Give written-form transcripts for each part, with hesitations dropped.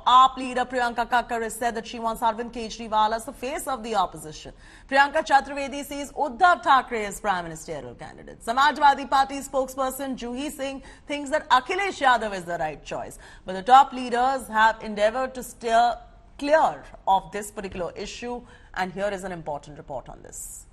AAP leader Priyanka Kakkar has said that she wants Arvind Kejriwal as the face of the opposition. Priyanka Chaturvedi sees Uddhav Thackeray as prime ministerial candidate. Samajwadi Party spokesperson Juhi Singh thinks that Akhilesh Yadav is the right choice. But the top leaders have endeavored to steer clear of this particular issue, and here is an important report on this.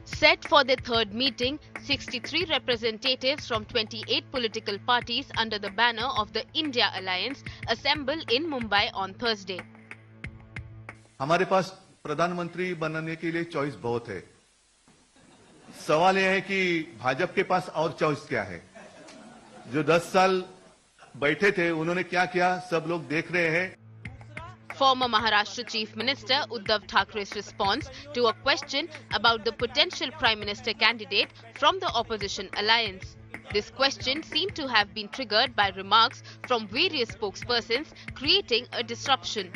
Set for their third meeting, 63 representatives from 28 political parties under the banner of the India Alliance assemble in Mumbai on Thursday. हमारे पास प्रधानमंत्री बनने के लिए choice बहुत है। सवाल यह है कि भाजपा के पास और चॉइस क्या है? जो 10 साल बैठे थे उन्होंने क्या किया सब लोग देख रहे हैं। Former Maharashtra Chief Minister Uddhav Thackeray's response to a question about the potential Prime Minister candidate from the opposition alliance. This question seemed to have been triggered by remarks from various spokespersons, creating a disruption.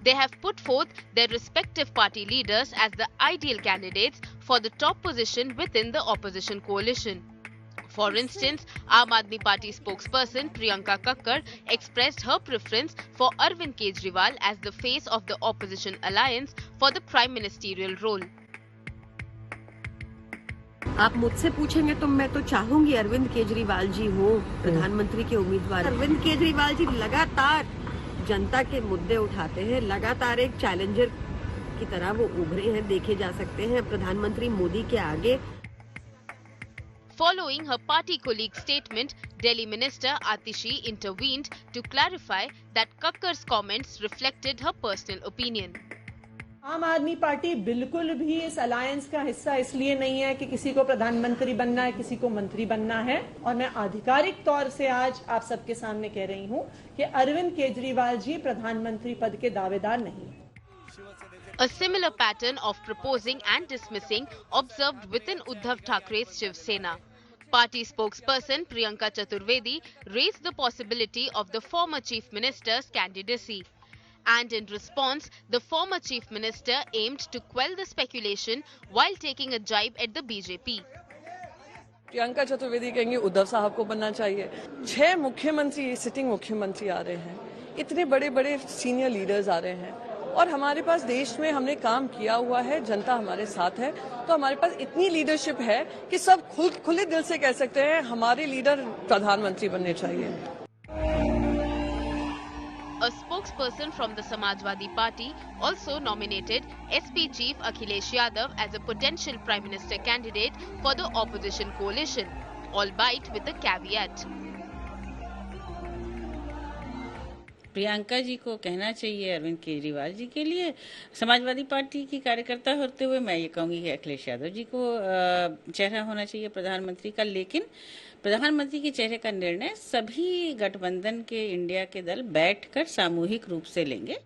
They have put forth their respective party leaders as the ideal candidates for the top position within the opposition coalition. For instance, Aam Aadmi Party spokesperson Priyanka Kakkar expressed her preference for Arvind Kejriwal as the face of the opposition alliance for the prime ministerial role. आप मुझसे पूछेंगे तो मैं तो चाहूंगी अरविंद केजरीवाल जी हो प्रधानमंत्री के उम्मीदवार। अरविंद केजरीवाल जी लगातार जनता के मुद्दे उठाते हैं, लगातार एक चैलेंजर की तरह वो उभरे हैं, देखे जा सकते हैं प्रधानमंत्री मोदी के आगे। Following her party colleague's statement, Delhi Minister Atishi intervened to clarify that Kakkar's comments reflected her personal opinion. आम आदमी पार्टी बिल्कुल भी इस अलायंस का हिस्सा इसलिए नहीं है कि किसी को प्रधानमंत्री बनना है, किसी को मंत्री बनना है, और मैं आधिकारिक तौर से आज आप सबके सामने कह रही हूं कि अरविंद केजरीवाल जी प्रधानमंत्री पद के दावेदार नहीं हैं। A similar pattern of proposing and dismissing observed within Uddhav Thackeray's Shiv Sena. Party spokesperson Priyanka Chaturvedi raised the possibility of the former chief minister's candidacy. And in response, the former chief minister aimed to quell the speculation while taking a jibe at the BJP. Priyanka Chaturvedi कहेंगे उद्धव साहब को बनना चाहिए। 6 मुख्यमंत्री sitting मुख्यमंत्री आ रहे हैं, इतने बड़े बड़े सीनियर लीडर्स आ रहे हैं, और हमारे पास देश में हमने काम किया हुआ है, जनता हमारे साथ है, तो हमारे पास इतनी लीडरशिप है कि सब खुले दिल से कह सकते हैं हमारे लीडर प्रधानमंत्री बनने चाहिए। A spokesperson from the Samajwadi Party also nominated SP chief Akhilesh Yadav as a potential prime minister candidate for the opposition coalition, albeit with a caveat. Priyanka ji को कहना चाहिए अरविंद केजरीवाल जी के लिए, समाजवादी पार्टी की कार्यकर्ता होते हुए मैं ये कहूँगी कि अखिलेश यादव जी को चेहरा होना चाहिए प्रधानमंत्री का, लेकिन प्रधानमंत्री के चेहरे का निर्णय सभी गठबंधन के इंडिया के दल बैठकर सामूहिक रूप से लेंगे।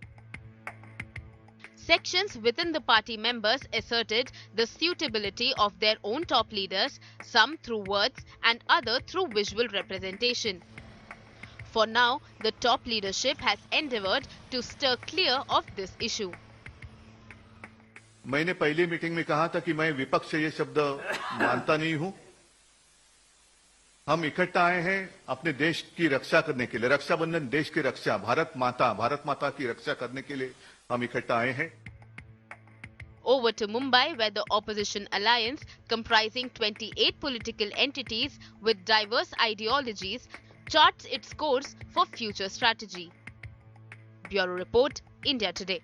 Sections within the party members asserted the suitability of their own top leaders, some through words and other through visual representation. For now, the top leadership has endeavored to steer clear of this issue. मैंने पहली meeting में कहा था कि मैं विपक्ष से ये शब्द मानता नहीं हूं। हम इकट्ठा आए हैं अपने देश की रक्षा करने के लिए, रक्षाबंधन देश की रक्षा, भारत माता की रक्षा करने के लिए हम इकट्ठा आए हैं। Over to Mumbai, where the opposition alliance, comprising 28 political entities with diverse ideologies, charts its course for future strategy. Bureau Report, India Today.